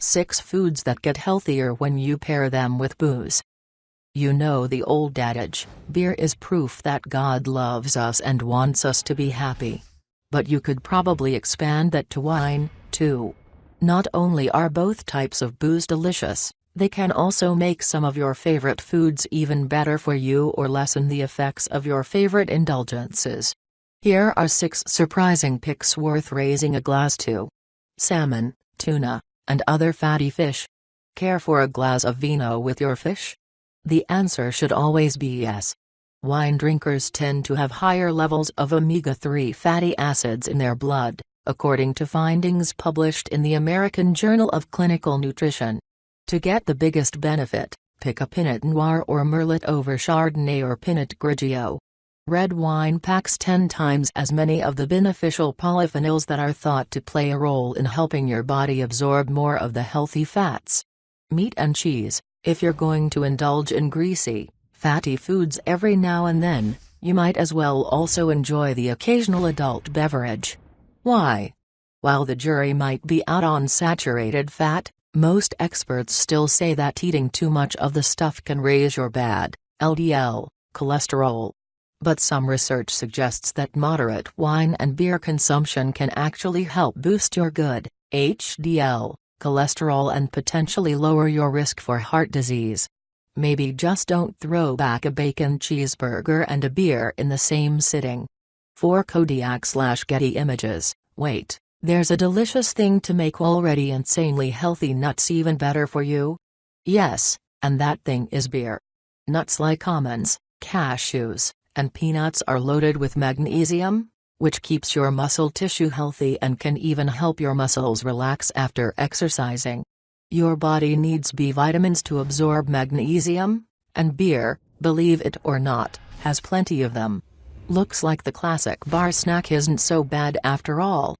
6 foods that get healthier when you pair them with booze. You know the old adage, beer is proof that God loves us and wants us to be happy. But you could probably expand that to wine, too. Not only are both types of booze delicious, they can also make some of your favorite foods even better for you or lessen the effects of your favorite indulgences. Here are 6 surprising picks worth raising a glass to. Salmon, tuna, and other fatty fish. Care for a glass of vino with your fish? The answer should always be yes. Wine drinkers tend to have higher levels of omega-3 fatty acids in their blood, according to findings published in the American Journal of Clinical Nutrition. To get the biggest benefit, pick a Pinot Noir or Merlot over Chardonnay or Pinot Grigio. Red wine packs 10 times as many of the beneficial polyphenols that are thought to play a role in helping your body absorb more of the healthy fats. Meat and cheese. If you're going to indulge in greasy, fatty foods every now and then, you might as well also enjoy the occasional adult beverage. Why? While the jury might be out on saturated fat, most experts still say that eating too much of the stuff can raise your bad LDL cholesterol. But some research suggests that moderate wine and beer consumption can actually help boost your good HDL cholesterol and potentially lower your risk for heart disease. Maybe just don't throw back a bacon cheeseburger and a beer in the same sitting. For Kodiak/Getty Images, wait. There's a delicious thing to make already insanely healthy nuts even better for you. Yes, and that thing is beer. Nuts like almonds, cashews, and peanuts are loaded with magnesium, which keeps your muscle tissue healthy and can even help your muscles relax after exercising. Your body needs B vitamins to absorb magnesium, and beer, believe it or not, has plenty of them. Looks like the classic bar snack isn't so bad after all.